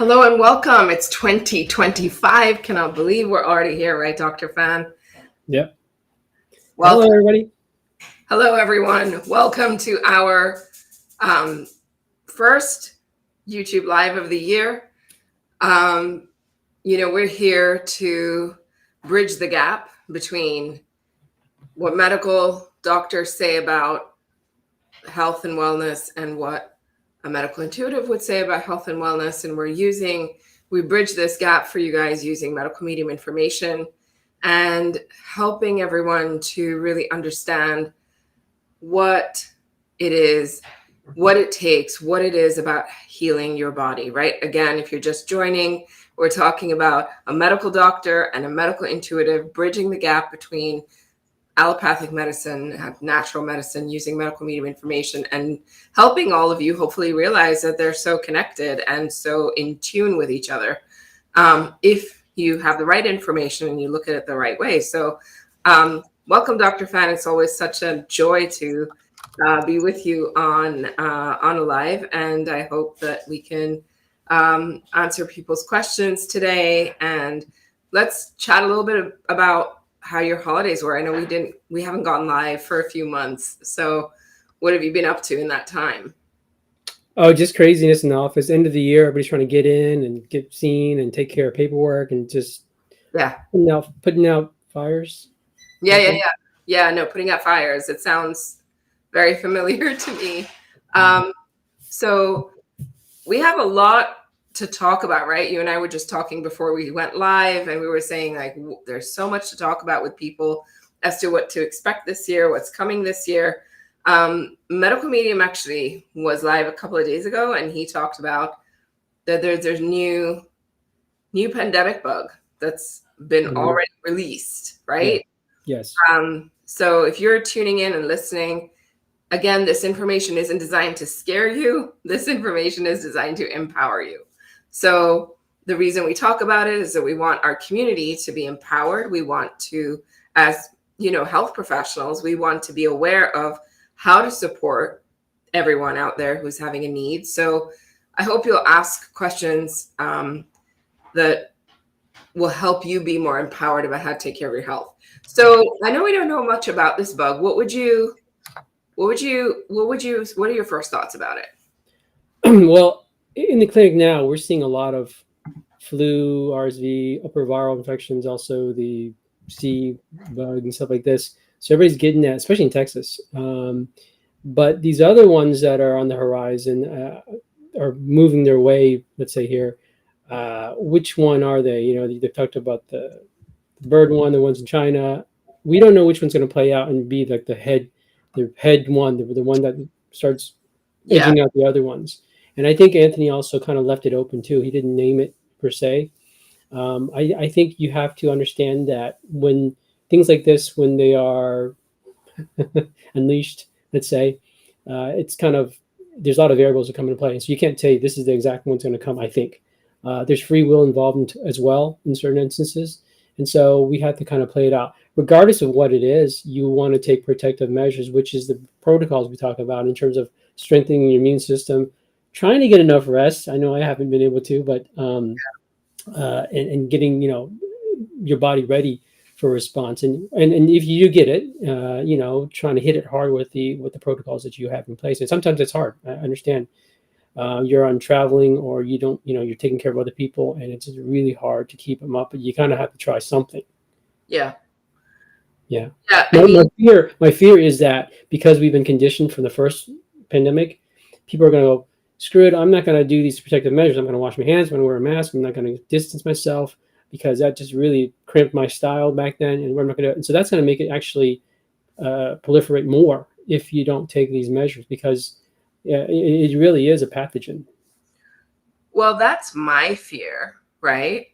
Hello and welcome. It's 2025. Cannot believe we're already here, right, Dr. Phan? Yep. Welcome. Hello, everybody. Hello, everyone. Welcome to our first YouTube Live of the year. We're here to bridge the gap between what medical doctors say about health and wellness and what a medical intuitive would say about health and wellness. And we bridge this gap for you guys using medical medium information and helping everyone to really understand what it is, what it takes, what it is about healing your body, right? Again, if you're just joining, we're talking about a medical doctor and a medical intuitive bridging the gap between allopathic medicine, natural medicine, using medical medium information, and helping all of you hopefully realize that they're so connected and so in tune with each other. If you have the right information and you look at it the right way. So welcome, Dr. Phan. It's always such a joy to be with you on a live, and I hope that we can answer people's questions today. And let's chat a little bit about how your holidays were. I know we haven't gone live for a few months. So what have you been up to in that time? Oh, just craziness in the office. End of the year, everybody's trying to get in and get seen and take care of paperwork and just putting out fires. No, putting out fires. It sounds very familiar to me. So we have a lot to talk about, right? You and I were just talking before we went live, and we were saying like there's so much to talk about with people as to what to expect this year, what's coming this year. Medical Medium actually was live a couple of days ago, and he talked about that there's new pandemic bug that's been already released, right? Yeah. Yes. So if you're tuning in and listening, again, this information isn't designed to scare you. This information is designed to empower you. So the reason we talk about it is that we want our community to be empowered. We want to, as health professionals, we want to be aware of how to support everyone out there who's having a need. So I hope you'll ask questions that will help you be more empowered about how to take care of your health. So I know we don't know much about this bug. What are your first thoughts about it? Well, in the clinic now, we're seeing a lot of flu, RSV, upper viral infections, also the C bug and stuff like this. So everybody's getting that, especially in Texas. But these other ones that are on the horizon are moving their way, let's say here. Which one are they? They've talked about the bird one, the ones in China. We don't know which one's going to play out and be like the head one, the one that starts edging out the other ones. And I think Anthony also kind of left it open too. He didn't name it per se. I think you have to understand that when things like this, when they are unleashed, let's say, it's kind of, there's a lot of variables that come into play. So you can't say this is the exact one that's going to come, I think. There's free will involved as well in certain instances. And so we have to kind of play it out. Regardless of what it is, you want to take protective measures, which is the protocols we talk about in terms of strengthening your immune system, trying to get enough rest. I know I haven't been able to, but and getting your body ready for response. And if you do get it, trying to hit it hard with the protocols that you have in place. And sometimes it's hard. I understand. You're on traveling, or you don't, you're taking care of other people, and it's really hard to keep them up. But you kind of have to try something. Yeah. My fear is that because we've been conditioned from the first pandemic, people are going to go, screw it, I'm not going to do these protective measures. I'm going to wash my hands, I'm going to wear a mask, I'm not going to distance myself, because that just really cramped my style back then, and we're not going to. And so that's going to make it actually proliferate more if you don't take these measures, because it really is a pathogen. Well, that's my fear, right?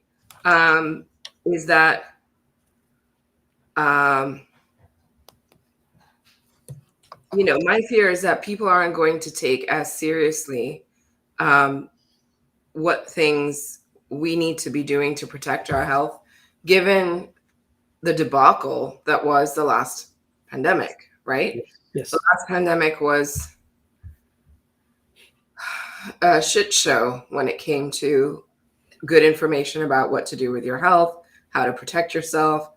Is that my fear is that people aren't going to take as seriously what things we need to be doing to protect our health, given the debacle that was the last pandemic, right? Yes. The last pandemic was a shit show when it came to good information about what to do with your health, how to protect yourself.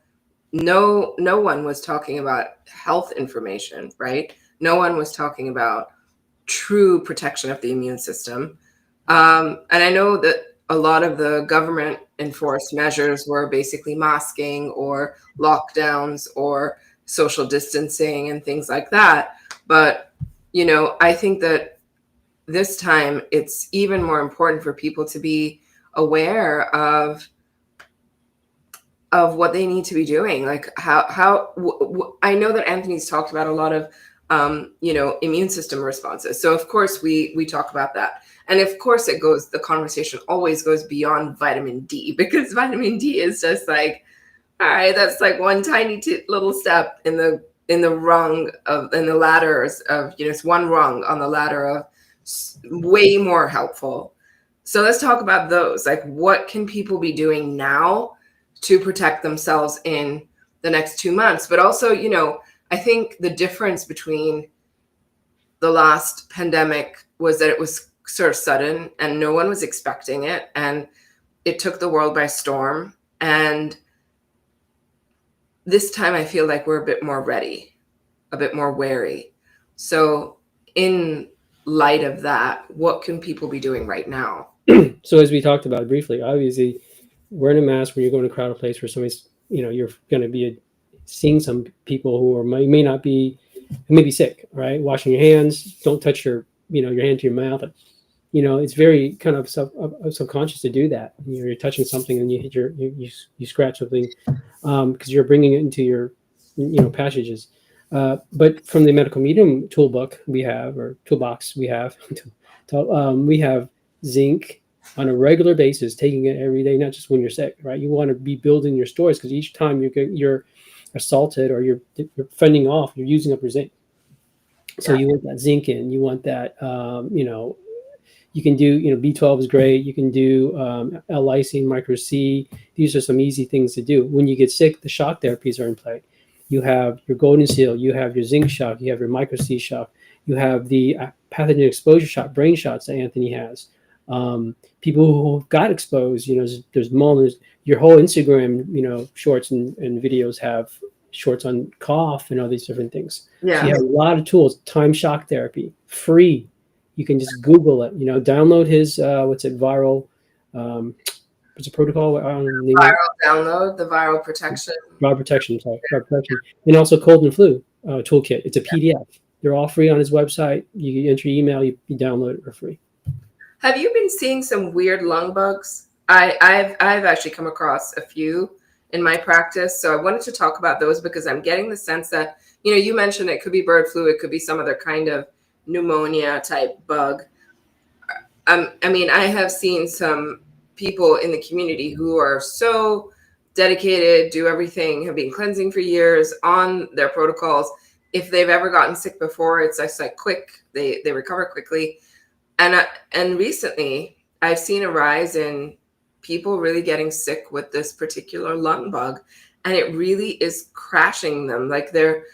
No one was talking about health information, right? No one was talking about true protection of the immune system. And I know that a lot of the government enforced measures were basically masking or lockdowns or social distancing and things like that. But, you know, I think that this time it's even more important for people to be aware of what they need to be doing. Like I know that Anthony's talked about a lot of you know, immune system responses. So of course we talk about that. And of course the conversation always goes beyond vitamin D, because vitamin D is just like, all right, that's like one tiny little step in the ladders of, you know, it's one rung on the ladder of way more helpful. So let's talk about those. Like, what can people be doing now to protect themselves in the next 2 months? But also, you know, I think the difference between the last pandemic was that it was sort of sudden and no one was expecting it, and it took the world by storm. And this time I feel like we're a bit more ready, a bit more wary. So in light of that, what can people be doing right now? So as we talked about briefly, obviously wearing a mask when you're going to a crowded place where somebody's, you know, you're going to be seeing some people who are may not be, who may be sick, right? Washing your hands, don't touch your, you know, your hand to your mouth. You know, it's very kind of subconscious to do that. You're touching something and you hit you scratch something because you're bringing it into your, you know, passages. But from the medical medium toolbox we have we have zinc on a regular basis, taking it every day, not just when you're sick, right? You want to be building your stores because each time you're assaulted or you're fending off, you're using up your zinc. So you want that zinc in, you want that, you know, you can do, you know, B12 is great. You can do L-lysine, micro C. These are some easy things to do. When you get sick, the shock therapies are in play. You have your golden seal, you have your zinc shock, you have your micro C shock, you have the pathogen exposure shot, brain shots that Anthony has. People who got exposed, you know, there's moments, your whole Instagram, you know, shorts and videos have shorts on cough and all these different things. Yeah. So you have a lot of tools. Time shock therapy, free. You can just Google it, you know, download his, viral, what's the protocol? Viral download, the viral protection. Viral protection. And also cold and flu toolkit. It's a PDF. They're all free on his website. You enter your email, you download it for free. Have you been seeing some weird lung bugs? I've actually come across a few in my practice. So I wanted to talk about those because I'm getting the sense that, you know, you mentioned it could be bird flu, it could be some other kind of pneumonia type bug. I mean, I have seen some people in the community who are so dedicated, do everything, have been cleansing for years on their protocols. If they've ever gotten sick before, it's just like quick, they recover quickly. And recently I've seen a rise in people really getting sick with this particular lung bug, and it really is crashing them. Like their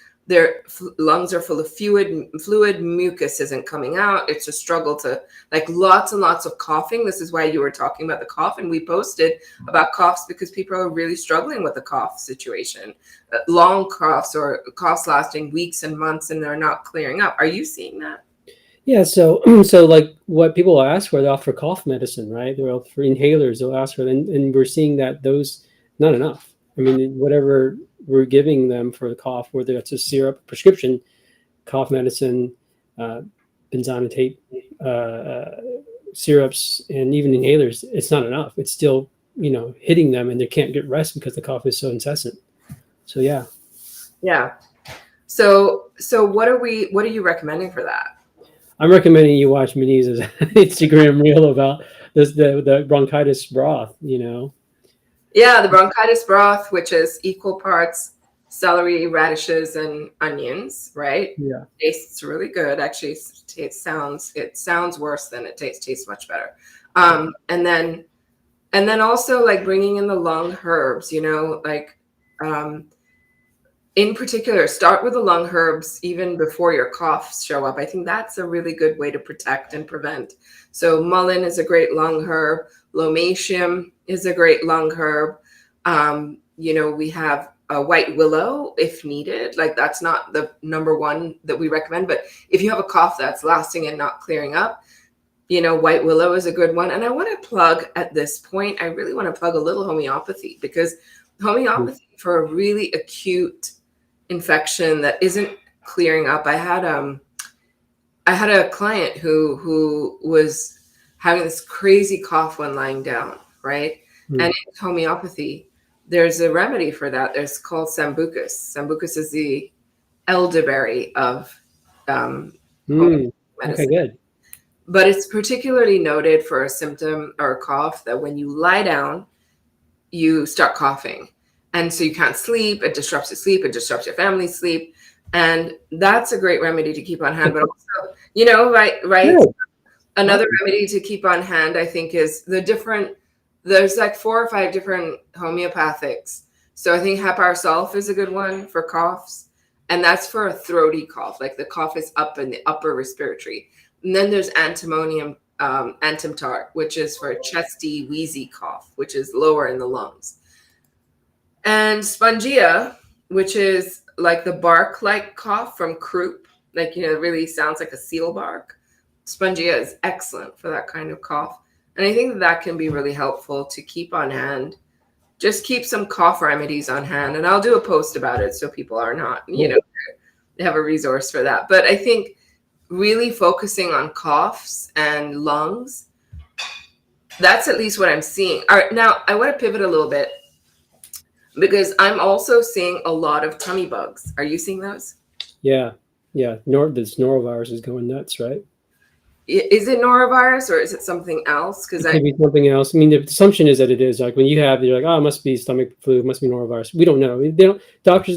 lungs are full of fluid, mucus isn't coming out. It's a struggle to, like, lots and lots of coughing. This is why you were talking about the cough, and we posted about coughs because people are really struggling with the cough situation. Long coughs or coughs lasting weeks and months and they're not clearing up. Are you seeing that? Yeah, so like what people ask for, they offer cough medicine, right? They'll offer inhalers, they'll ask for, and we're seeing that those not enough. I mean, whatever we're giving them for the cough, whether it's a syrup, prescription cough medicine, benzonatate syrups, and even inhalers, it's not enough. It's still, you know, hitting them, and they can't get rest because the cough is so incessant. So yeah. So what are you recommending for that? I'm recommending you watch Menese's Instagram reel about the bronchitis broth, you know. Yeah, the bronchitis broth, which is equal parts celery, radishes, and onions, right? Yeah. Tastes really good. Actually, it sounds worse than it tastes. Tastes much better. And then also like bringing in the lung herbs, you know, like in particular, start with the lung herbs even before your coughs show up. I think that's a really good way to protect and prevent. So mullein is a great lung herb. Lomatium is a great lung herb. We have a white willow if needed. Like that's not the number one that we recommend, but if you have a cough that's lasting and not clearing up, white willow is a good one. And I want to plug at this point, I really want to plug a little homeopathy, because homeopathy for a really acute infection that isn't clearing up. I had a client who was having this crazy cough when lying down, right? And in homeopathy, there's a remedy for that. There's called sambucus. Sambucus is the elderberry of medicine. Okay, good. But it's particularly noted for a symptom or a cough that when you lie down, you start coughing. And so you can't sleep. It disrupts your sleep. It disrupts your family's sleep. And that's a great remedy to keep on hand. But also, right? Yeah. Another remedy to keep on hand, I think, is there's like 4 or 5 different homeopathics. So I think Heparin is a good one for coughs. And that's for a throaty cough. Like the cough is up in the upper respiratory. And then there's antimonium antimtar, which is for a chesty, wheezy cough, which is lower in the lungs. And spongia, which is like the bark-like cough from croup, like, it really sounds like a seal bark. Spongia is excellent for that kind of cough. And I think that can be really helpful to keep on hand. Just keep some cough remedies on hand. And I'll do a post about it so people are not, they have a resource for that. But I think really focusing on coughs and lungs, that's at least what I'm seeing. All right, now I want to pivot a little bit, because I'm also seeing a lot of tummy bugs. Are you seeing those? Yeah. This norovirus is going nuts, right? Is it norovirus or is it something else? Because it could be something else. I mean, the assumption is that it is. Like when you're like, oh, it must be stomach flu, it must be norovirus. We don't know. The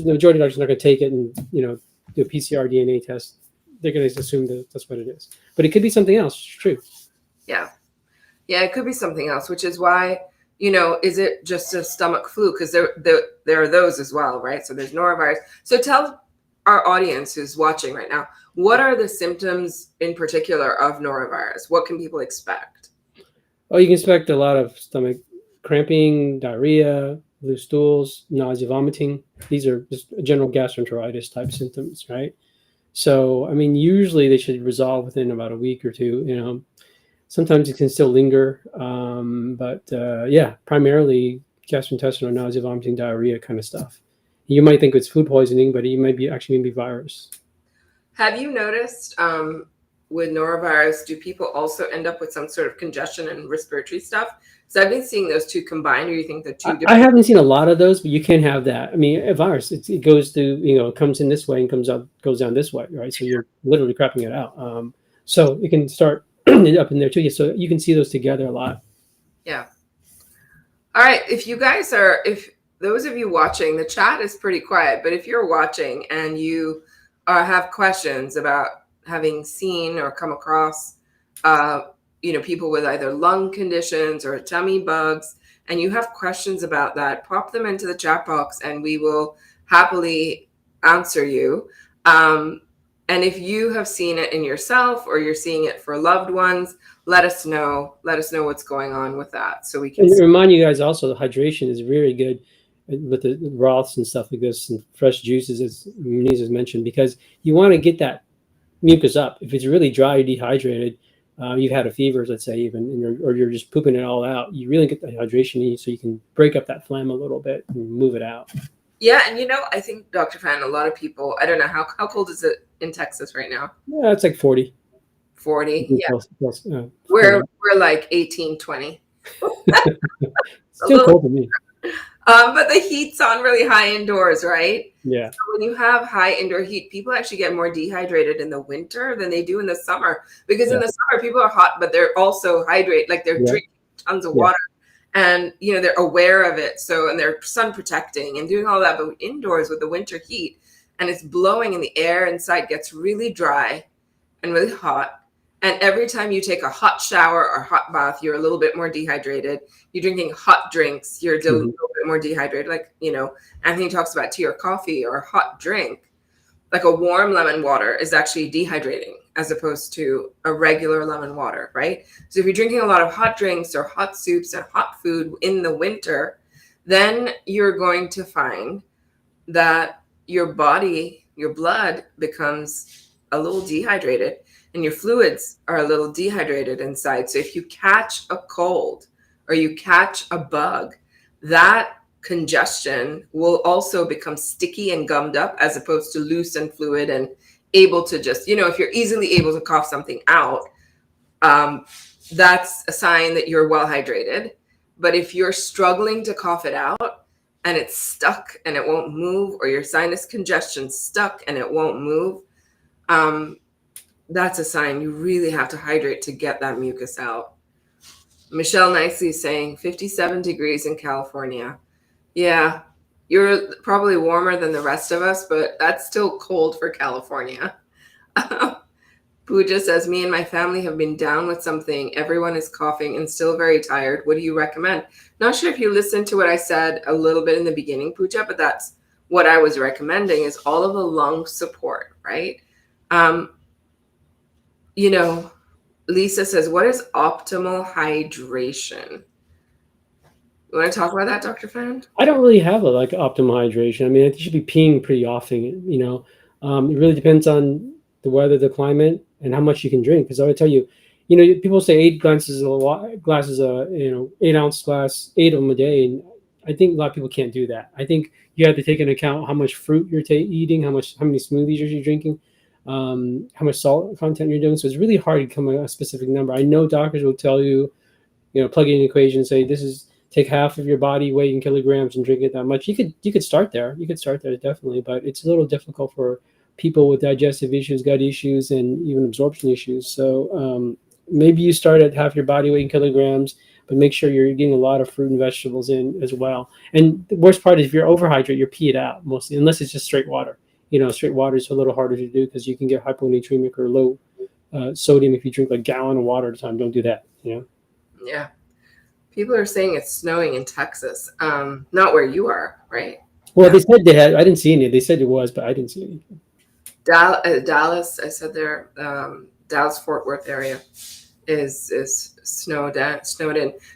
majority of doctors are not going to take it and do a PCR DNA test. They're going to assume that that's what it is. But it could be something else. It's true. Yeah, it could be something else, which is why, is it just a stomach flu? Because there are those as well, right? So there's norovirus. So tell our audience who's watching right now, what are the symptoms in particular of norovirus? What can people expect? Oh, you can expect a lot of stomach cramping, diarrhea, loose stools, nausea, vomiting. These are just general gastroenteritis type symptoms, right? So, I mean, usually they should resolve within about a week or two. Sometimes it can still linger, but primarily gastrointestinal, nausea, vomiting, diarrhea kind of stuff. You might think it's food poisoning, but it might be actually virus. Have you noticed with norovirus, do people also end up with some sort of congestion and respiratory stuff? So I've been seeing those two combined, or you think the two different? I haven't seen a lot of those, but you can have that. I mean, a virus, it goes through, comes in this way and goes down this way, right? So you're literally crapping it out. So it can start up in there too. So you can see those together a lot. Yeah. All right. If those of you watching, the chat is pretty quiet, but if you're watching and you have questions about having seen or come across, people with either lung conditions or tummy bugs, and you have questions about that, pop them into the chat box and we will happily answer you. And if you have seen it in yourself or you're seeing it for loved ones, let us know. Let us know what's going on with that, so we can. And remind you guys also, the hydration is very good with the broths and stuff like this and fresh juices, as Muniz has mentioned, because you want to get that mucus up. If it's really dry, dehydrated, you've had a fever, let's say, even, or you're just pooping it all out, you really get the hydration you need so you can break up that phlegm a little bit and move it out. Yeah, and I think, Dr. Phan, a lot of people, I don't know, how cold is it in Texas right now? Yeah, it's like 40. 40, yeah. Plus, we're like 18, 20. Still cold to me. But the heat's on really high indoors, right? Yeah. So when you have high indoor heat, people actually get more dehydrated in the winter than they do in the summer. Because in the summer, people are hot, but they're also hydrated, like they're drinking tons of water. And, they're aware of it. So, and they're sun protecting and doing all that. But indoors with the winter heat, and it's blowing and the air inside gets really dry and really hot. And every time you take a hot shower or hot bath, you're a little bit more dehydrated. You're drinking hot drinks, you're a little bit more dehydrated. Like, Anthony talks about tea or coffee or a hot drink. Like a warm lemon water is actually dehydrating. as opposed to a regular lemon water, right? So if you're drinking a lot of hot drinks or hot soups and hot food in the winter, then you're going to find that your body, your blood becomes a little dehydrated and your fluids are a little dehydrated inside. So if you catch a cold or you catch a bug, that congestion will also become sticky and gummed up as opposed to loose and fluid and able to just, if you're easily able to cough something out, that's a sign that you're well hydrated. But if you're struggling to cough it out and it's stuck and it won't move, or your sinus congestion stuck and it won't move, that's a sign you really have to hydrate to get that mucus out. Michelle Nicely is saying 57 degrees in California. Yeah, you're probably warmer than the rest of us, but that's still cold for California. Pooja says, me and my family have been down with something. Everyone is coughing and still very tired. What do you recommend? Not sure if you listened to what I said a little bit in the beginning, Pooja, but that's what I was recommending, is all of the lung support, right? Lisa says, what is optimal hydration? You want to talk about that, Dr. Phan? I don't really have a optimal hydration. I mean, I think you should be peeing pretty often. It really depends on the weather, the climate, and how much you can drink. Because I would tell you, people say 8 glasses, 8-ounce glass, 8 of them a day, and I think a lot of people can't do that. I think you have to take into account how much fruit you're eating, how many smoothies you're drinking, how much salt content you're doing. So it's really hard to come to a specific number. I know doctors will tell you, plug in an equation, say this is. Take half of your body weight in kilograms and drink it that much. You could start there. You could start there definitely, but it's a little difficult for people with digestive issues, gut issues, and even absorption issues. So maybe you start at half your body weight in kilograms, but make sure you're getting a lot of fruit and vegetables in as well. And the worst part is if you're overhydrated, you're pee it out mostly, unless it's just straight water. Straight water is a little harder to do because you can get hyponatremic or low sodium if you drink a gallon of water at a time. Don't do that. Yeah. People are saying it's snowing in Texas. Not where you are, right? Well, They said they had. I didn't see any. They said it was, but I didn't see anything. Dallas, I said there, Dallas-Fort Worth area is snowed in.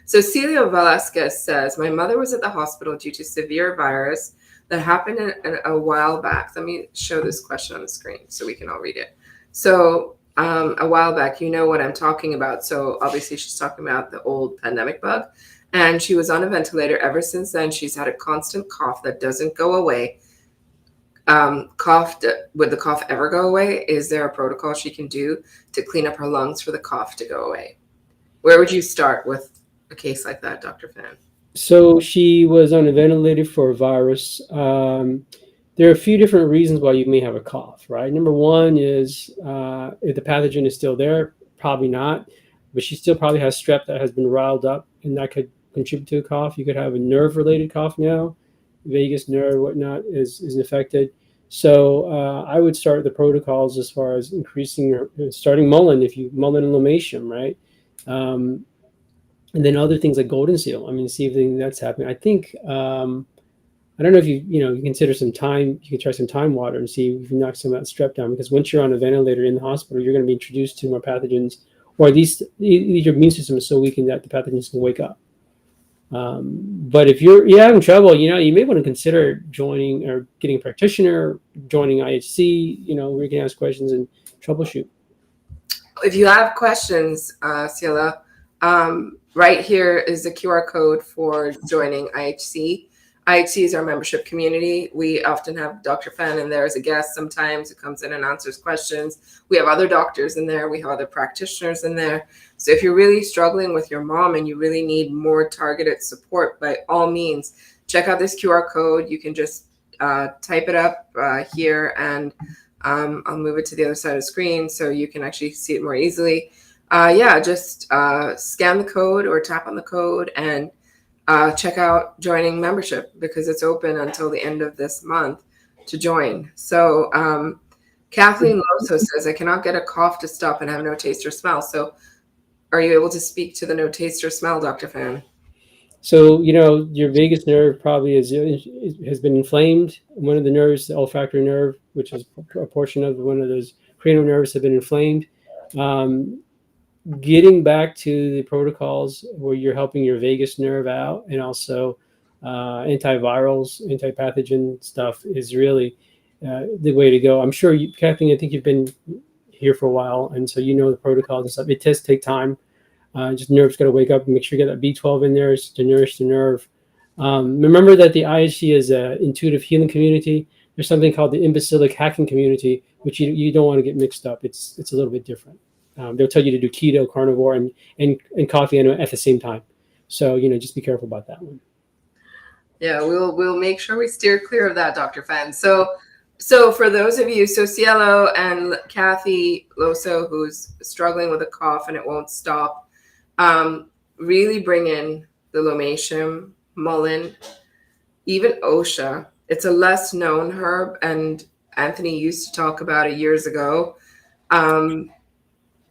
So Celia Velasquez says, my mother was at the hospital due to severe virus that happened a while back. Let me show this question on the screen so we can all read it. So a while back, you know what I'm talking about. So obviously she's talking about the old pandemic bug, and she was on a ventilator. Ever since then, she's had a constant cough that doesn't go away. Would the cough ever go away? Is there a protocol she can do to clean up her lungs for the cough to go away? Where would you start with a case like that, Dr. Phan? So she was on a ventilator for a virus. There are a few different reasons why you may have a cough, right? Number one is if the pathogen is still there, probably not, but she still probably has strep that has been riled up, and that could contribute to a cough. You could have a nerve-related cough now, vagus nerve, whatnot is affected. So I would start the protocols as far as starting Mullen, if you Mullen and Lomatium, right? And then other things like Golden Seal. I mean, see if that's happening. I think. I don't know if you consider some time. You can try some time water and see if you knock some of that strep down. Because once you're on a ventilator in the hospital, you're going to be introduced to more pathogens, or at least your immune system is so weakened that the pathogens can wake up. But if you're having trouble, you may want to consider joining or getting a practitioner, joining IHC. Where you can ask questions and troubleshoot. If you have questions, Ciela, right here is the QR code for joining IHC. IHC is our membership community. We often have Dr. Phan in there as a guest sometimes, who comes in and answers questions. We have other doctors in there. We have other practitioners in there. So if you're really struggling with your mom and you really need more targeted support, by all means, check out this QR code. You can just type it up here, and I'll move it to the other side of the screen so you can actually see it more easily. Just scan the code or tap on the code and check out joining membership, because it's open until the end of this month to join. So Kathleen Loso says, I cannot get a cough to stop and have no taste or smell. So are you able to speak to the no taste or smell, Dr. Phan? So, your vagus nerve probably has been inflamed. One of the nerves, the olfactory nerve, which is a portion of one of those cranial nerves, have been inflamed. Um, Getting back to the protocols where you're helping your vagus nerve out, and also antivirals, antipathogen stuff is really the way to go. I'm sure you, Kathleen, I think you've been here for a while, and so you know the protocols and stuff. It does take time. Just nerves got to wake up and make sure you get that B12 in there to nourish the nerve. Remember that the IHC is an intuitive healing community. There's something called the imbecilic hacking community, which you don't want to get mixed up. It's a little bit different. They'll tell you to do keto, carnivore, and coffee at the same time. So just be careful about that one. Yeah, we'll make sure we steer clear of that, Dr. Phan. So for those of you, so Cielo and Kathy Loso, who's struggling with a cough and it won't stop, really bring in the lomatium, mullein, even osha. It's a less known herb, and Anthony used to talk about it years ago.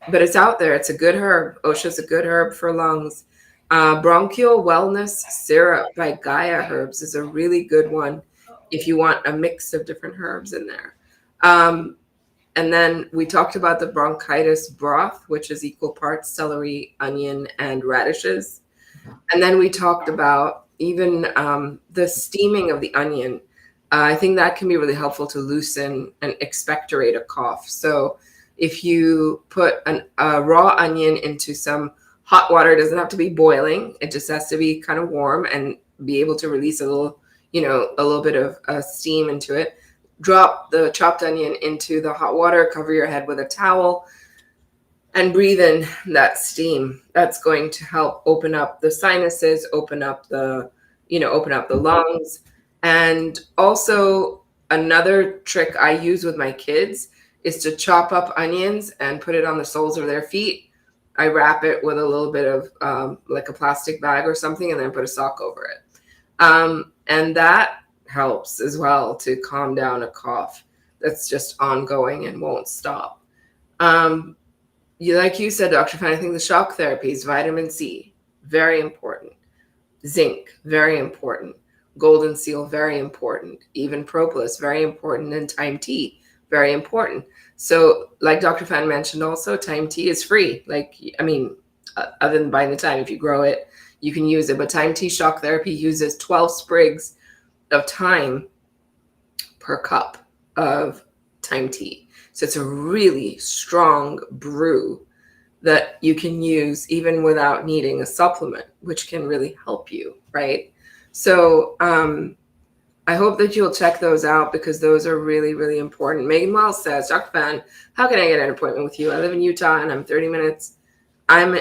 But it's out there. It's a good herb. Osha's a good herb for lungs. Bronchial Wellness Syrup by Gaia Herbs is a really good one if you want a mix of different herbs in there. And then we talked about the bronchitis broth, which is equal parts celery, onion, and radishes. And then we talked about even the steaming of the onion. I think that can be really helpful to loosen and expectorate a cough. So if you put a raw onion into some hot water, it doesn't have to be boiling. It just has to be kind of warm and be able to release a little bit of steam into it. Drop the chopped onion into the hot water, cover your head with a towel, and breathe in that steam. That's going to help open up the sinuses, open up the lungs. And also another trick I use with my kids is to chop up onions and put it on the soles of their feet. I wrap it with a little bit of like a plastic bag or something, and then put a sock over it. And that helps as well to calm down a cough that's just ongoing and won't stop. Like you said, Dr. Phan, I think the shock therapies, vitamin C, very important. Zinc, very important. Golden seal, very important. Even propolis, very important. And thyme tea, very important. So like Dr. Phan mentioned also, thyme tea is free. Other than buying the thyme, if you grow it, you can use it. But thyme tea shock therapy uses 12 sprigs of thyme per cup of thyme tea. So it's a really strong brew that you can use even without needing a supplement, which can really help you, right? So I hope that you'll check those out, because those are really, really important. Megan Wells says, Dr. Phan, how can I get an appointment with you? I live in Utah and I'm 30 minutes. I'm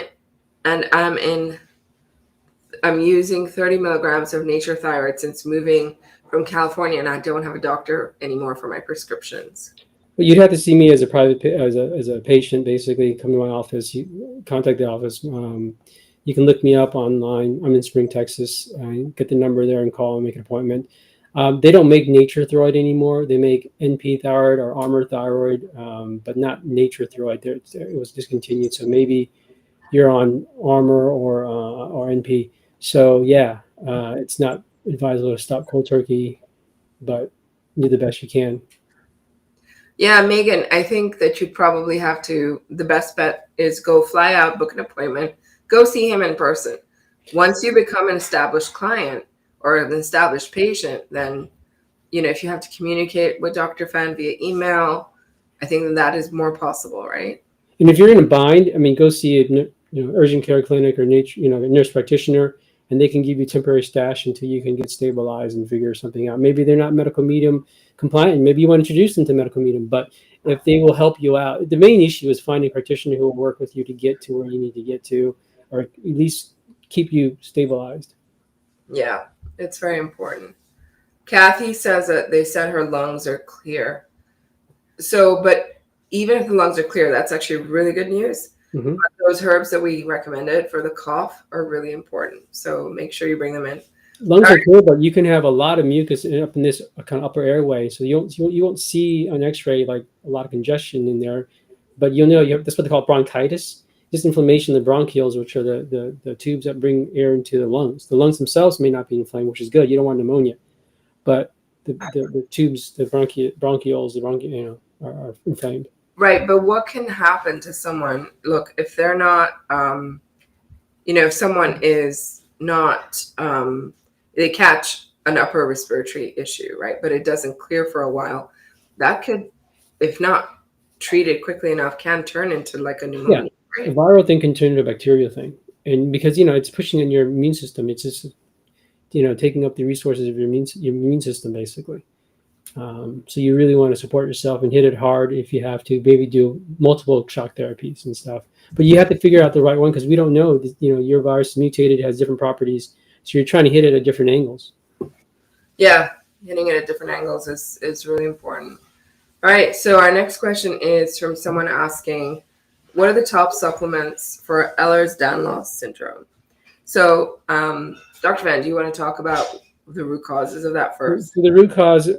using 30 milligrams of nature thyroid since moving from California, and I don't have a doctor anymore for my prescriptions. But you'd have to see me as a patient, basically. Come to my office, you contact the office. You can look me up online. I'm in Spring, Texas. Get the number there and call and make an appointment. They don't make nature thyroid anymore. They make NP thyroid or Armor thyroid, but not nature thyroid. It was discontinued. So maybe you're on Armor or NP. So yeah, it's not advisable to stop cold turkey, but do the best you can. Yeah, Megan, I think that you'd probably have to, the best bet is go fly out, book an appointment, go see him in person. Once you become an established client or an established patient, then, if you have to communicate with Dr. Phan via email, I think that is more possible, right? And if you're in a bind, go see a urgent care clinic or a nurse practitioner, and they can give you temporary stash until you can get stabilized and figure something out. Maybe they're not medical medium compliant, and maybe you want to introduce them to medical medium, but if they will help you out, the main issue is finding a practitioner who will work with you to get to where you need to get to, or at least keep you stabilized. Yeah, it's very important. Kathy says that they said her lungs are clear. So, but even if the lungs are clear, that's actually really good news. Mm-hmm. Those herbs that we recommended for the cough are really important. So make sure you bring them in. Lungs are clear, but you can have a lot of mucus up in this kind of upper airway. So you won't see on X-ray like a lot of congestion in there, but that's what they call bronchitis. Just inflammation of the bronchioles, which are the tubes that bring air into the lungs. The lungs themselves may not be inflamed, which is good. You don't want pneumonia, but the tubes, the bronchioles, are inflamed. Right, but what can happen to someone? Look, if they're not, if someone is not, they catch an upper respiratory issue, right? But it doesn't clear for a while. That could, if not treated quickly enough, can turn into like a pneumonia. A Right? viral thing can turn into a bacterial thing, and because it's pushing in your immune system, it's just taking up the resources of your immune system basically. So you really want to support yourself and hit it hard if you have to. Maybe do multiple shock therapies and stuff, but you have to figure out the right one because we don't know. Your virus is mutated, has different properties, so you're trying to hit it at different angles. Yeah, hitting it at different angles is really important. All right, so our next question is from someone asking, what are the top supplements for Ehlers-Danlos syndrome? So, Dr. Van, do you want to talk about the root causes of that first? The root cause,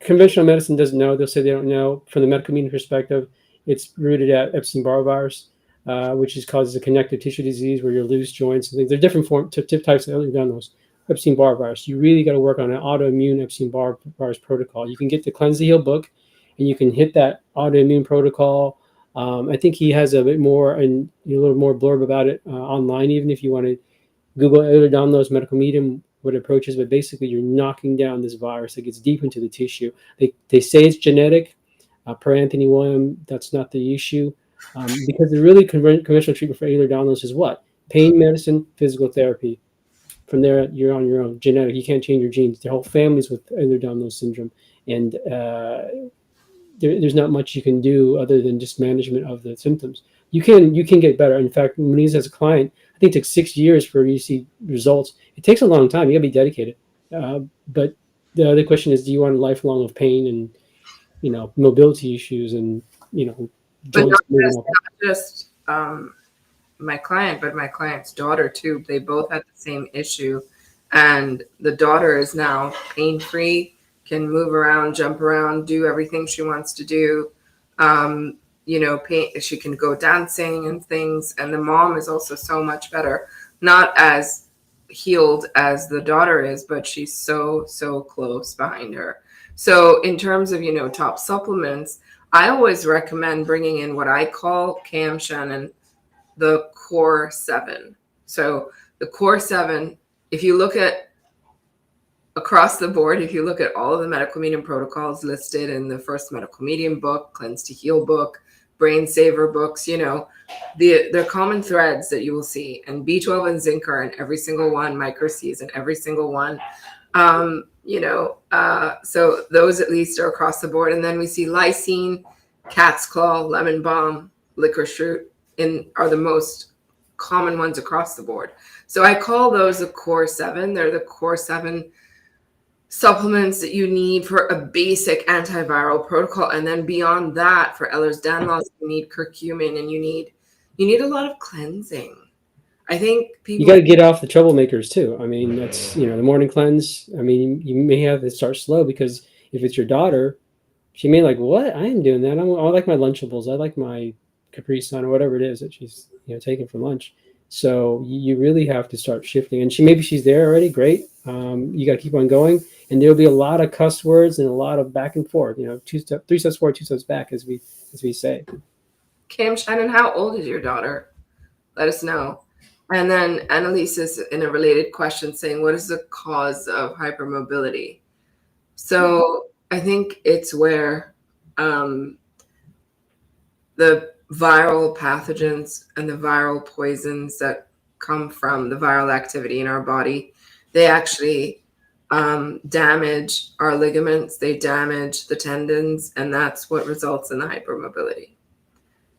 conventional medicine doesn't know. They'll say they don't know. From the medical meaning perspective, it's rooted at Epstein-Barr virus, which causes a connective tissue disease where you're loose types of Ehlers-Danlos. Epstein-Barr virus. You really got to work on an autoimmune Epstein-Barr virus protocol. You can get the Cleanse the Heal book, and you can hit that autoimmune protocol. I think he has a bit more and a little more blurb about it online, even if you want to Google Ehlers-Danlos medical medium, what approaches, but basically you're knocking down this virus that gets deep into the tissue. They say it's genetic. Per Anthony William, that's not the issue. Because the really conventional treatment for Ehlers-Danlos is what? Pain medicine, physical therapy. From there, you're on your own. Genetic, you can't change your genes. The whole family's with Ehlers-Danlos syndrome. And there's not much you can do other than just management of the symptoms. You can get better. In fact, Moniz has a client, I think it took 6 years for you to see results. It takes a long time. You got to be dedicated. But the other question is, do you want a lifelong of pain and mobility issues and But joints? not just my client, but my client's daughter too. They both had the same issue, and the daughter is now pain-free, can move around, jump around, do everything she wants to do. She can go dancing and things. And the mom is also so much better, not as healed as the daughter is, but she's so close behind her. So in terms of, top supplements, I always recommend bringing in what I call Cam Shannon, the core 7. So the core 7, if you look at across the board, if you look at all of the medical medium protocols listed in the first medical medium book, Cleanse to Heal book, Brain Saver books, they're common threads that you will see. And B12 and zinc are in every single one, micro C's in every single one. So those at least are across the board. And then we see lysine, cat's claw, lemon balm, licorice root are the most common ones across the board. So I call those the core 7. They're the core 7 supplements that you need for a basic antiviral protocol. And then beyond that, for Ehlers-Danlos, you need curcumin, and you need a lot of cleansing. I think people, you got to get off the troublemakers too. I mean, that's the morning cleanse. I mean, you may have to start slow, because if it's your daughter, she may like, what? I am doing that. I like my Lunchables. I like my Capri Sun or whatever it is that she's taking for lunch. So you really have to start shifting. And maybe she's there already. Great. You got to keep on going. And there'll be a lot of cuss words and a lot of back and forth. 3 steps forward, 2 steps back, as we say. Cam Shannon, how old is your daughter? Let us know. And then Annalise is in a related question saying, what is the cause of hypermobility? So I think it's where the viral pathogens and the viral poisons that come from the viral activity in our body, they actually damage our ligaments, they damage the tendons, and that's what results in the hypermobility.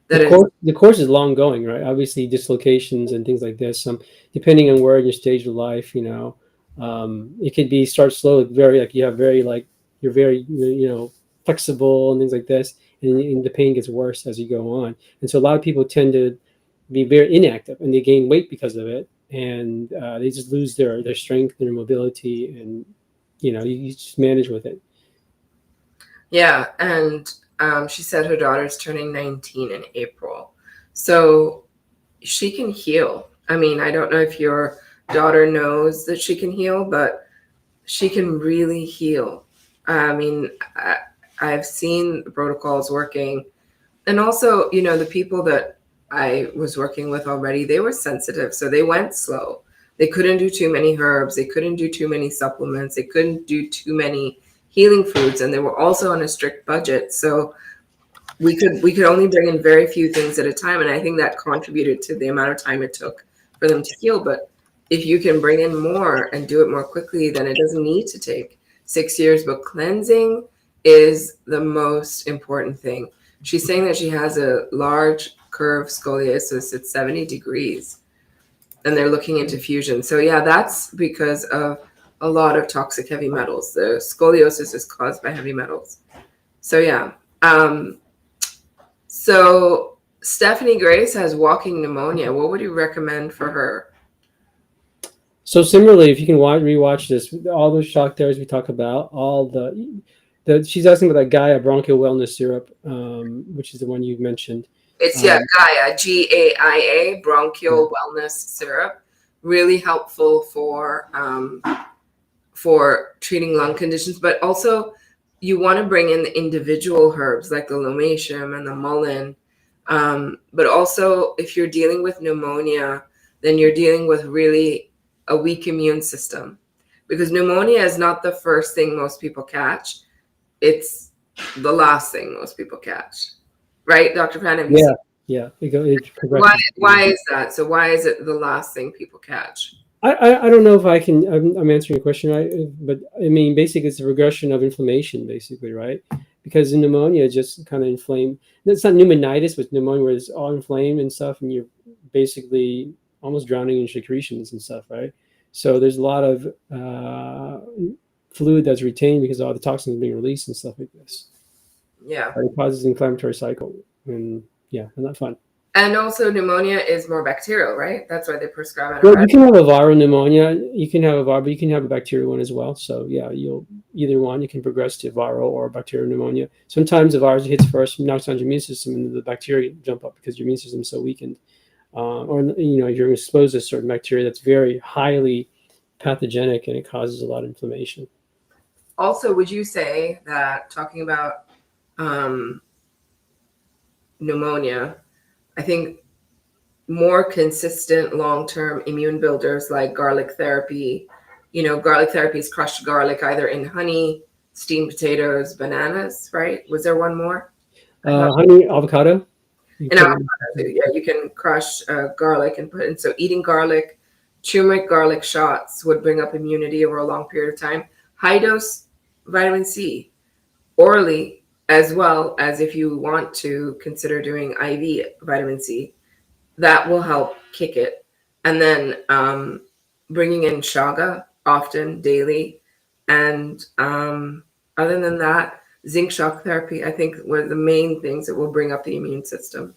The course is long going, right? Obviously, dislocations and things like this. Depending on where in your stage of life, it could start slow, you're very flexible and things like this, and the pain gets worse as you go on. And so a lot of people tend to be very inactive, and they gain weight because of it, and they just lose their strength, their mobility, and you just manage with it. Yeah, and she said her daughter's turning 19 in April. So she can heal. I mean, I don't know if your daughter knows that she can heal, but she can really heal. I mean, I've seen the protocols working. And also, the people that I was working with already, they were sensitive, so they went slow. They couldn't do too many herbs. They couldn't do too many supplements. They couldn't do too many healing foods, and they were also on a strict budget. So we could only bring in very few things at a time, and I think that contributed to the amount of time it took for them to heal. But if you can bring in more and do it more quickly, then it doesn't need to take 6 years. But cleansing is the most important thing. She's saying that she has a large curve scoliosis at 70 degrees, and they're looking into fusion. So yeah, that's because of a lot of toxic heavy metals. The scoliosis is caused by heavy metals. So yeah. So Stephanie Grace has walking pneumonia. What would you recommend for her? So similarly, if you can rewatch this, all those shock therapies we talk about, all she's asking about that Gaia bronchial wellness syrup, which is the one you mentioned. It's Gaia, GAIA, bronchial wellness syrup. Really helpful for treating lung conditions, but also you want to bring in the individual herbs like the lomatium and the mullein. But also, if you're dealing with pneumonia, then you're dealing with really a weak immune system, because pneumonia is not the first thing most people catch. It's the last thing most people catch. Right, Dr. Phan? Yeah. Why is that? So why is it the last thing people catch? I don't know if I'm answering your question right, but I mean, basically it's a regression of inflammation, basically, right? Because the pneumonia just kind of inflamed. It's not pneumonitis, but pneumonia where it's all inflamed and stuff, and you're basically almost drowning in secretions and stuff, right? So there's a lot of fluid that's retained because all the toxins are being released and stuff like this. Yeah. It causes an inflammatory cycle, and not fun. And also pneumonia is more bacterial, right? That's why they prescribe antibiotics. Well, you can have a viral pneumonia. You can have a viral, but you can have a bacterial one as well. So yeah, either one, you can progress to viral or bacterial pneumonia. Sometimes the virus hits first, knocks on your immune system, and the bacteria jump up because your immune system is so weakened. Or you're exposed to certain bacteria that's very highly pathogenic, and it causes a lot of inflammation. Also, would you say that talking about pneumonia, I think more consistent long-term immune builders like garlic therapy, garlic therapy is crushed garlic either in honey, steamed potatoes, bananas, right? Was there one more? Honey, avocado. And avocado too. Yeah, you can crush garlic and put in. So eating garlic, turmeric garlic shots would bring up immunity over a long period of time. High dose vitamin C orally, as well as if you want to consider doing IV vitamin C, that will help kick it. And then bringing in chaga often, daily. And other than that, zinc shock therapy, I think, were the main things that will bring up the immune system.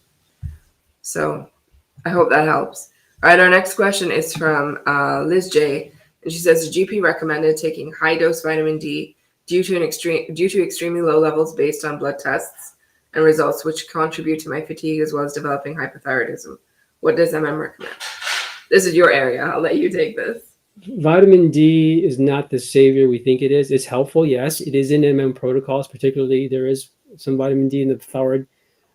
So I hope that helps. All right, our next question is from Liz J. And she says, the GP recommended taking high-dose vitamin D due to extremely low levels based on blood tests and results, which contribute to my fatigue as well as developing hypothyroidism. What does recommend? This is your area. I'll let you take this. Vitamin D is not the savior we think it is. It's helpful, yes. It is in protocols, particularly there is some vitamin D in the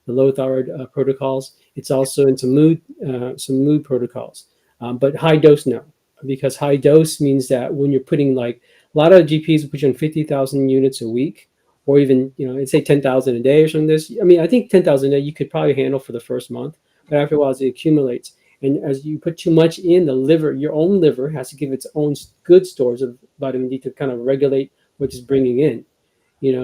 low thyroid protocols. It's also in some mood protocols. But high dose, no. Because high dose means that when you're putting, like, a lot of GPs put you on 50,000 units a week, or even, let's say 10,000 a day or something. I think 10,000 a day you could probably handle for the first month, but after a while it accumulates. And as you put too much in, the liver, your own liver has to give its own good stores of vitamin D to kind of regulate what it's bringing in.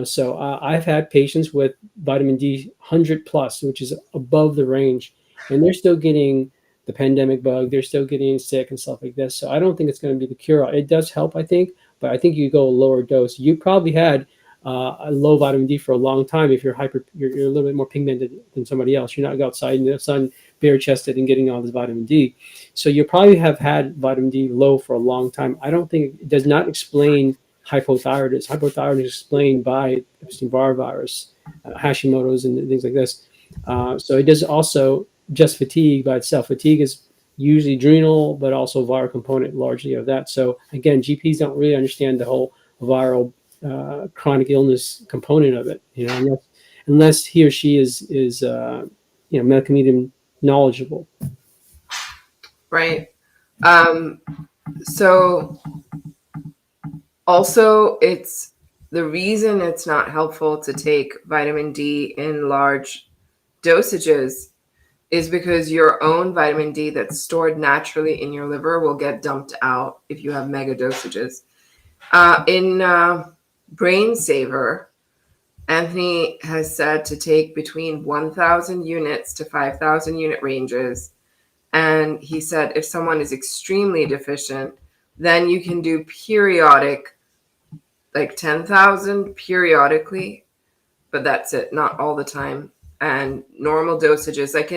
So I've had patients with vitamin D 100 plus, which is above the range, and they're still getting the pandemic bug. They're still getting sick and stuff like this. So I don't think it's going to be the cure. It does help, I think, but I think you go a lower dose. You probably had a low vitamin D for a long time. If you're a little bit more pigmented than somebody else, you're not outside in the sun bare chested and getting all this vitamin D. So you probably have had vitamin D low for a long time. I don't think it does not explain hypothyroidism. Hypothyroidism is explained by Epstein-Barr virus, Hashimoto's, and things like this. So it does also just fatigue by itself. Fatigue is usually adrenal, but also viral component largely of that. So again, GPs don't really understand the whole viral chronic illness component of it. unless he or she is medical medium knowledgeable. Right. So also, it's the reason it's not helpful to take vitamin D in large dosages is because your own vitamin D that's stored naturally in your liver will get dumped out if you have mega dosages. In Brain Saver, Anthony has said to take between 1,000 units to 5,000 unit ranges. And he said if someone is extremely deficient, then you can do periodic, like 10,000 periodically, but that's it, not all the time. And normal dosages, like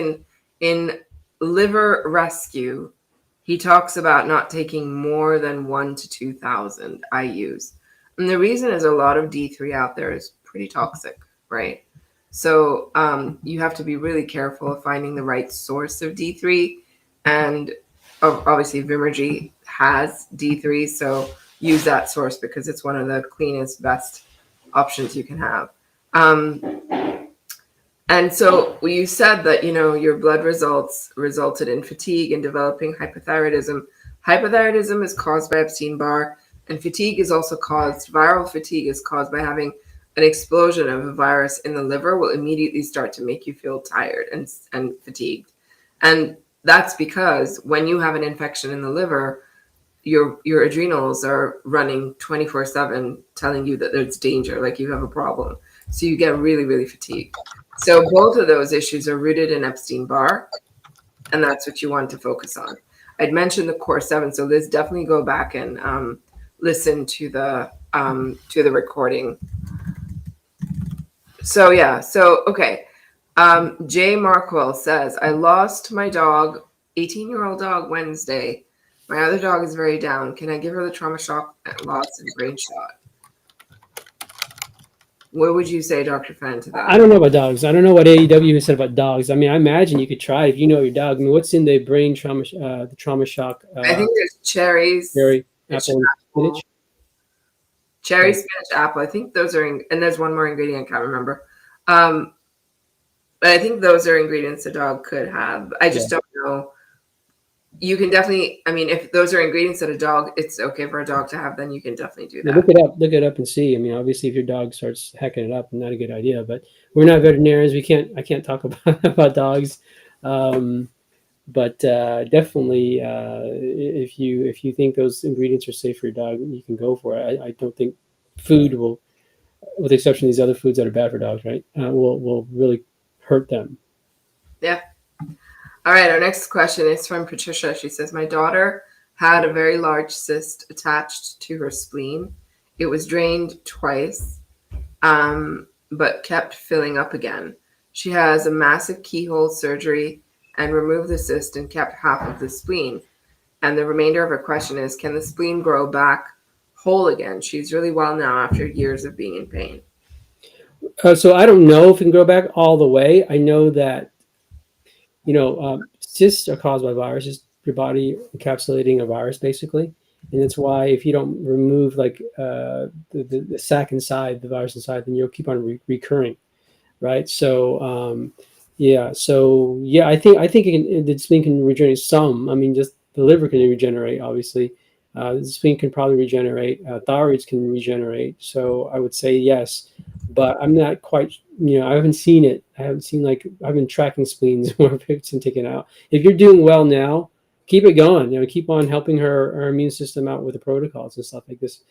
in Liver Rescue, he talks about not taking more than 1 to 2,000 IUs. And the reason is a lot of D3 out there is pretty toxic, right? So you have to be really careful of finding the right source of D3. And obviously, Vimergy has D3, so use that source because it's one of the cleanest, best options you can have. And so you said that, your blood results resulted in fatigue and developing hypothyroidism. Hypothyroidism is caused by Epstein-Barr, and fatigue is also caused, viral fatigue is caused by having an explosion of a virus in the liver will immediately start to make you feel tired and fatigued. And that's because when you have an infection in the liver, your adrenals are running 24/7 telling you that there's danger, like you have a problem. So you get really, really fatigued. So both of those issues are rooted in Epstein-Barr, and that's what you want to focus on. I'd mentioned the core 7, so let's definitely go back and listen to the recording. So yeah, okay. Jay Markwell says, I lost my dog, 18-year-old dog, Wednesday. My other dog is very down. Can I give her the trauma shock loss and brain shot? What would you say, Dr. Phan, to that? I don't know about dogs. I don't know what AEW has said about dogs. I mean, I imagine you could try if you know your dog. I mean, what's in the brain trauma, the trauma shock? I think there's cherries, apple, and spinach. Cherry, spinach, apple. I think those are, and there's one more ingredient I can't remember. But I think those are ingredients a dog could have. I just don't know. You can definitely, I mean, if those are ingredients that a dog, it's okay for a dog to have, then you can definitely do that. Look it up and see. I mean, obviously, if your dog starts hacking it up, not a good idea. But we're not veterinarians. I can't talk about dogs. But definitely, if you think those ingredients are safe for your dog, you can go for it. I don't think food will, with the exception of these other foods that are bad for dogs, right, will really hurt them. Yeah. All right, our next question is from Patricia. She says, my daughter had a very large cyst attached to her spleen. It was drained twice, but kept filling up again. She has a massive keyhole surgery and removed the cyst and kept half of the spleen. And the remainder of her question is, can the spleen grow back whole again? She's really well now after years of being in pain. So I don't know if it can grow back all the way. I know that cysts are caused by viruses, your body encapsulating a virus, basically. And that's why if you don't remove the sac inside, the virus inside, then you'll keep on recurring, right? So, I think the spleen can regenerate some. I mean, just the liver can regenerate, obviously. The spleen can probably regenerate. Thyroids can regenerate. So I would say yes. But I'm not quite, I haven't seen it. I haven't seen I've been tracking spleens where it's been taken out. If you're doing well now, keep it going. Keep on helping her immune system out with the protocols and stuff like this,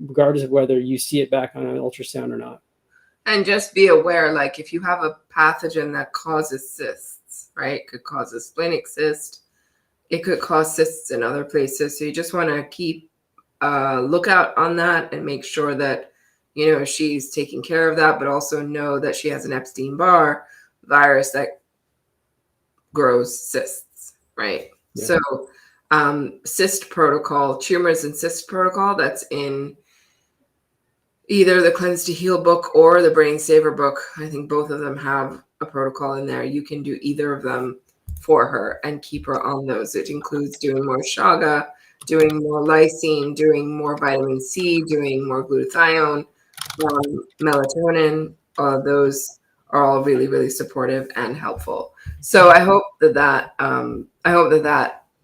regardless of whether you see it back on an ultrasound or not. And just be aware, if you have a pathogen that causes cysts, right? It could cause a splenic cyst. It could cause cysts in other places. So you just want to keep a lookout on that and make sure that she's taking care of that, but also know that she has an Epstein-Barr virus that grows cysts, right? Yeah. So cyst protocol, tumors and cyst protocol, that's in either the Cleanse to Heal book or the Brain Saver book. I think both of them have a protocol in there. You can do either of them for her and keep her on those. It includes doing more chaga, doing more lysine, doing more vitamin C, doing more glutathione, melatonin. Those are all really, really supportive and helpful. So I hope that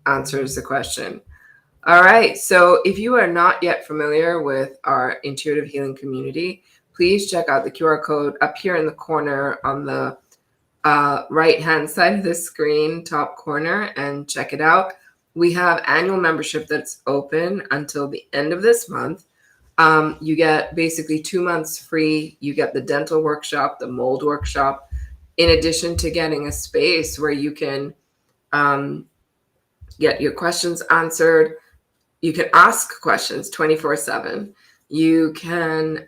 answers the question. All right. So if you are not yet familiar with our intuitive healing community, please check out the QR code up here in the corner on the right-hand side of the screen, top corner, and check it out. We have annual membership that's open until the end of this month. You get basically 2 months free. You get the dental workshop, the mold workshop, in addition to getting a space where you can get your questions answered. You can ask questions 24/7. You can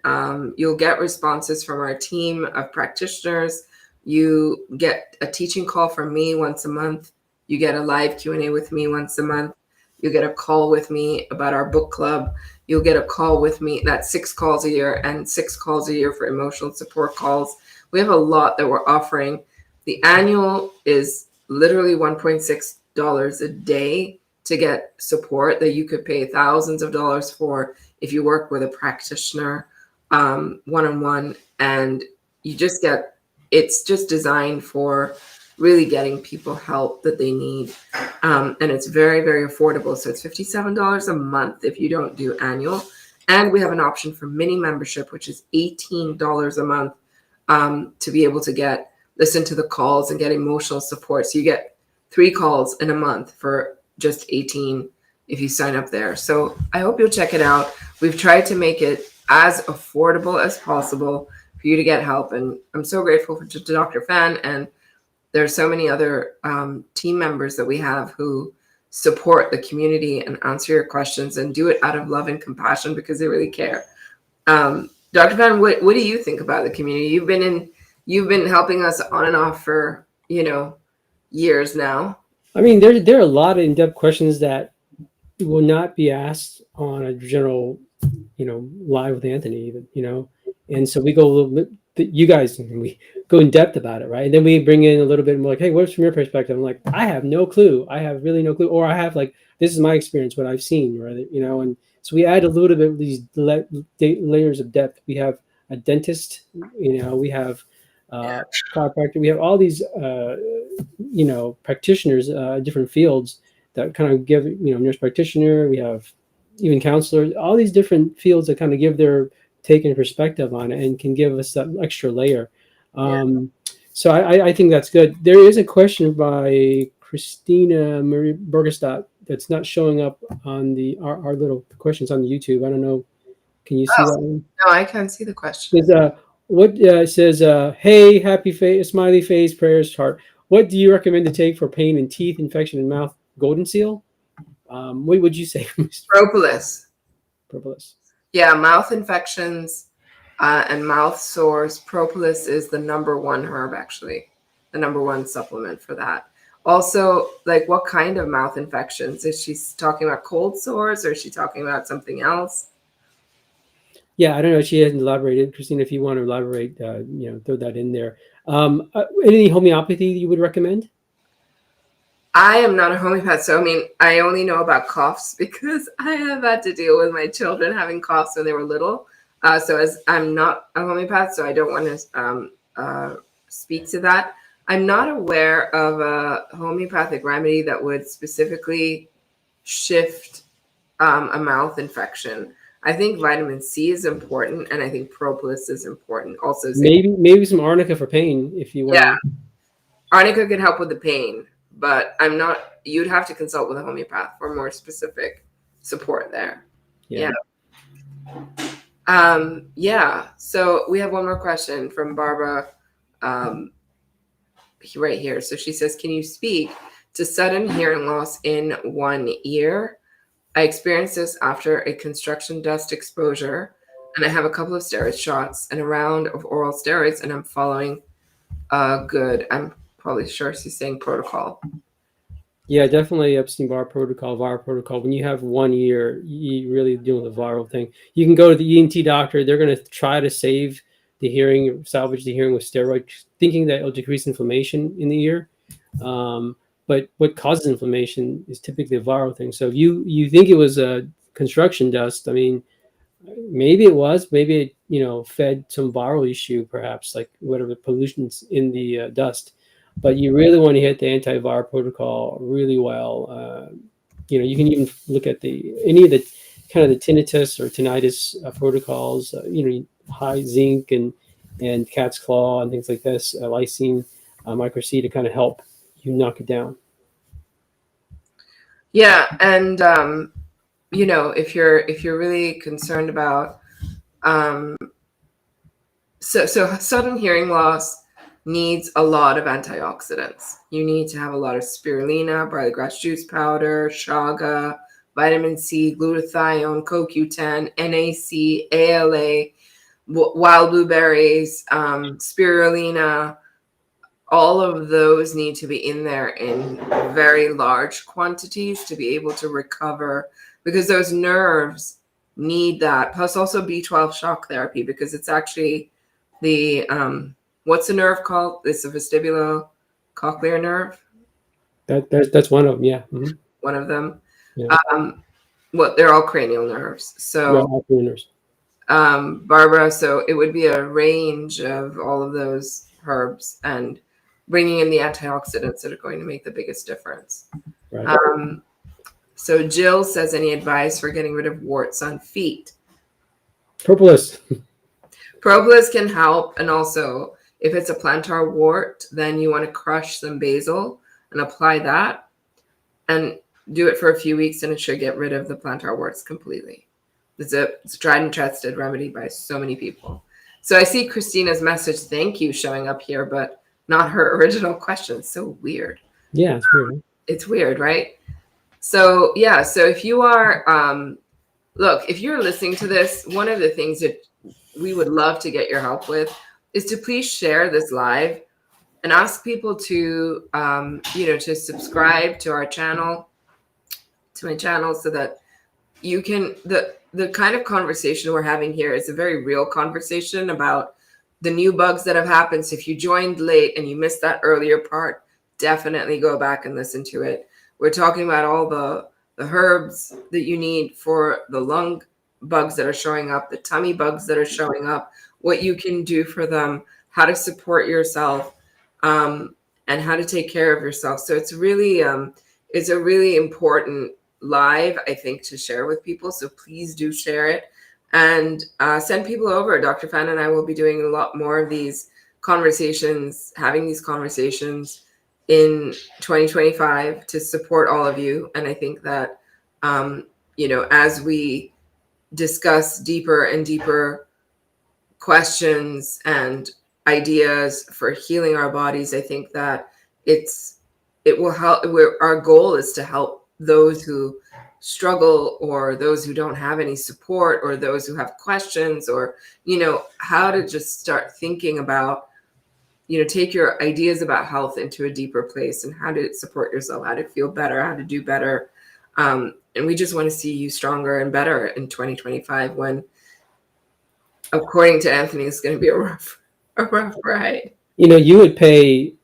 you'll get responses from our team of practitioners. You get a teaching call from me once a month. You get a live Q&A with me once a month. You get a call with me about our book club. You'll get a call with me. That's 6 calls a year and 6 calls a year for emotional support calls. We have a lot that we're offering. The annual is literally $1.6 a day to get support that you could pay thousands of dollars for if you work with a practitioner one-on-one, and you just get, it's just designed for really getting people help that they need, and it's very, very affordable. So it's $57 a month if you don't do annual, and we have an option for mini membership, which is $18 a month, to be able to listen to the calls and get emotional support. So you get 3 calls in a month for just 18 if you sign up there. So I hope you'll check it out. We've tried to make it as affordable as possible for you to get help. And I'm so grateful to Dr. Phan. And there's so many other team members that we have who support the community and answer your questions and do it out of love and compassion because they really care. Dr. Phan, what do you think about the community? You've been helping us on and off for, years now. I mean, there are a lot of in-depth questions that will not be asked on a general, live with Anthony, and so we go a little bit, you guys, we go in depth about it, right? And then we bring in a little bit more like, hey, what's from your perspective? I'm like, I have no clue. I have really no clue. Or I have this is my experience, what I've seen, right? And so we add a little bit of these layers of depth. We have a dentist, we have chiropractor, we have all these, practitioners, different fields that kind of give, nurse practitioner, we have even counselors, all these different fields that kind of give their take and perspective on it and can give us that extra layer. So I think that's good. There is a question by Christina Marie Burgestadt that's not showing up on our little questions on the YouTube. I don't know. Can you see that one? No, I can't see the question. It says, hey, happy face, smiley face, prayers, heart. What do you recommend to take for pain in teeth, infection in mouth? Golden seal? What would you say? Propolis. Propolis. Yeah, mouth infections and mouth sores. Propolis is the number 1 herb, actually, the number 1 supplement for that. Also, what kind of mouth infections? Is she talking about cold sores or is she talking about something else? Yeah, I don't know. She hasn't elaborated. Christina, if you want to elaborate, throw that in there. Any homeopathy you would recommend? I am not a homeopath, so I only know about coughs because I have had to deal with my children having coughs when they were little. So as I'm not a homeopath, so I don't want to speak to that. I'm not aware of a homeopathic remedy that would specifically shift a mouth infection. I think vitamin C is important, and I think propolis is important. Also, maybe some arnica for pain if you want. Yeah, arnica can help with the pain, but I'm not. You'd have to consult with a homeopath for more specific support there. Yeah. So we have one more question from Barbara, right here. So she says, "Can you speak to sudden hearing loss in 1 ear? I experienced this after a construction dust exposure, and I have a couple of steroid shots and a round of oral steroids, and I'm following good." I'm probably sure she's saying protocol. Yeah, definitely Epstein-Barr protocol, viral protocol. When you have 1 ear, you really deal with a viral thing. You can go to the ENT doctor. They're going to try to save the hearing, salvage the hearing with steroids, thinking that it'll decrease inflammation in the ear. But what causes inflammation is typically a viral thing. So if you think it was a construction dust, Maybe it was, maybe it, fed some viral issue, perhaps like whatever pollutions in the dust. But you really want to hit the antiviral protocol really well. You can even look at any of the kind of the tinnitus or tinnitus protocols. High zinc and cat's claw and things like this, lysine, micro C to kind of help you knock it down. Yeah, and if you're really concerned about so sudden hearing loss needs a lot of antioxidants. You need to have a lot of spirulina, barley grass juice powder, chaga, vitamin C, glutathione, CoQ10, NAC, ALA, wild blueberries, spirulina. All of those need to be in there in very large quantities to be able to recover, because those nerves need that. Plus also B12 shock therapy, because it's actually the what's the nerve called? It's a vestibulocochlear nerve. That's one of them. Yeah. Mm-hmm. One of them. Yeah. They're all cranial nerves. So all nerves. Barbara, so it would be a range of all of those herbs and bringing in the antioxidants that are going to make the biggest difference. Right. So Jill says, any advice for getting rid of warts on feet? Propolis. Propolis can help. And also, if it's a plantar wart, then you want to crush some basil and apply that and do it for a few weeks, and it should get rid of the plantar warts completely. It's a tried and tested remedy by so many people. So I see Christina's message, thank you, showing up here, but not her original question. It's so weird. Yeah, it's weird. It's weird, right? So yeah, so if you are, look, if you're listening to this, one of the things that we would love to get your help with is to please share this live and ask people to, to subscribe to our channel, to my channel, so that you can, the kind of conversation we're having here is a very real conversation about the new bugs that have happened. So if you joined late and you missed that earlier part, definitely go back and listen to it. We're talking about all the herbs that you need for the lung bugs that are showing up, the tummy bugs that are showing up, what you can do for them, how to support yourself, and how to take care of yourself. So it's really, it's a really important live, I think, to share with people. So please do share it and send people over. Dr. Phan and I will be doing a lot more of these conversations, having these conversations in 2025 to support all of you. And I think that, as we discuss deeper and deeper questions and ideas for healing our bodies, I think that it will help. Our goal is to help those who struggle, or those who don't have any support, or those who have questions, or, how to just start thinking about, take your ideas about health into a deeper place and how to support yourself, how to feel better, how to do better. And we just want to see you stronger and better in 2025, when, according to Anthony, it's going to be a rough ride. You would pay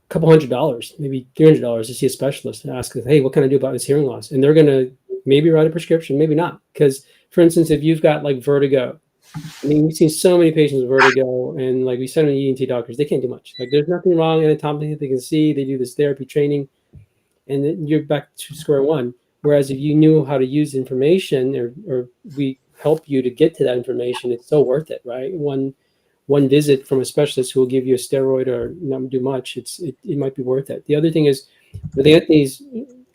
couple $100, maybe $300 to see a specialist and ask, hey, what can I do about this hearing loss? And they're going to maybe write a prescription, maybe not. Because, for instance, if you've got like vertigo, I mean, we've seen so many patients with vertigo, and like we send them to ENT doctors, they can't do much. Like, there's nothing wrong anatomically that they can see. They do this therapy training, and then you're back to square one. Whereas if you knew how to use information, or we help you to get to that information, it's so worth it, right? One visit from a specialist who will give you a steroid or not do much, it might be worth it. The other thing is, with Anthony's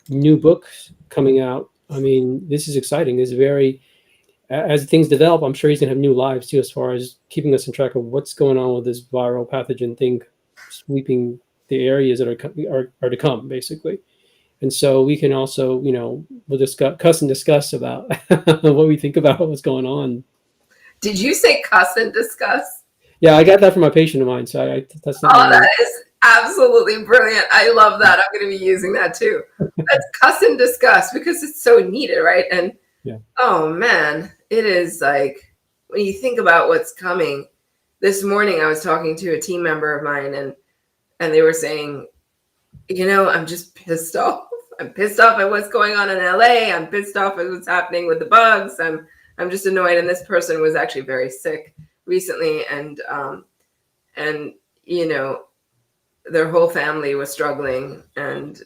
new book coming out, I mean, this is exciting. This is very, as things develop, I'm sure he's gonna have new lives too, as far as keeping us in track of what's going on with this viral pathogen thing sweeping the areas that are to come, basically. And so we can also, we'll discuss about what we think about what's going on. Did you say cuss and discuss? Yeah, I got that from a patient of mine. So that's not. Oh, that is absolutely brilliant. I love that. I'm going to be using that too. That's cuss and discuss, because it's so needed, right? And yeah. Oh man, it is like, when you think about what's coming. This morning, I was talking to a team member of mine, and they were saying, I'm just pissed off. I'm pissed off at what's going on in LA. I'm pissed off at what's happening with the bugs. I'm just annoyed. And this person was actually very sick recently, and you know, their whole family was struggling, and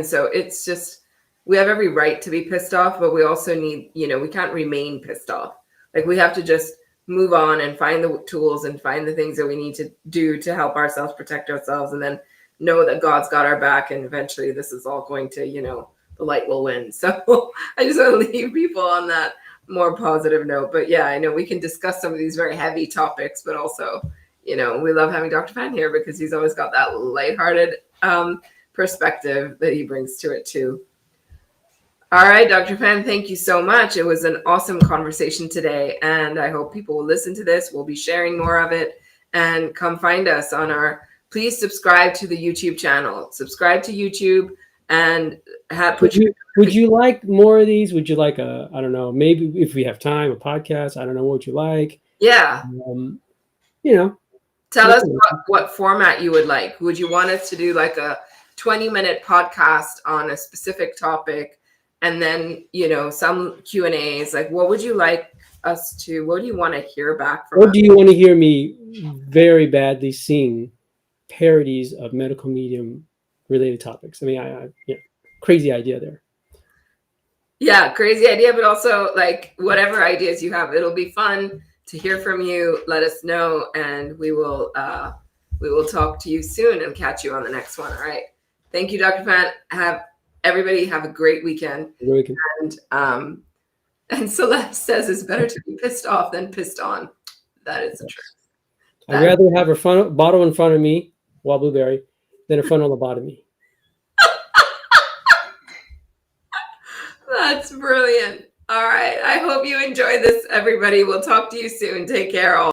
so it's just, we have every right to be pissed off, but we also need, you know, we can't remain pissed off. Like, we have to just move on and find the tools and find the things that we need to do to help ourselves protect ourselves, and then know that God's got our back, and eventually this is all going to, you know, the light will win. So I just want to leave people on that more positive note. But yeah, I know we can discuss some of these very heavy topics, but also, you know, we love having Dr. Phan here because he's always got that lighthearted perspective that he brings to it too. All right, Dr. Phan, thank you so much. It was an awesome conversation today, and I hope people will listen to this. We'll be sharing more of it, and come find us on our, please subscribe to the YouTube channel. Subscribe to YouTube, and would you like more of these? Would you like a, I don't know, maybe if we have time, a podcast? I don't know what you like. Yeah. You know, tell us what format you would like. Would you want us to do like a 20-minute podcast on a specific topic, and then, you know, some Q&As? Like, what would you like us to, what do you want to hear back from us? Or do you want to hear me very badly sing parodies of medical medium related topics? I mean, I yeah, crazy idea there. Yeah, crazy idea, but also like whatever ideas you have, it'll be fun to hear from you. Let us know, and we will talk to you soon and catch you on the next one. All right. Thank you, Dr. Phan. Everybody have a great weekend. And Celeste says it's better to be pissed off than pissed on. That is the truth. I'd rather have a bottle in front of me, Wild Blueberry, than a front on the bottom of me. That's brilliant. All right. I hope you enjoyed this, everybody. We'll talk to you soon. Take care all.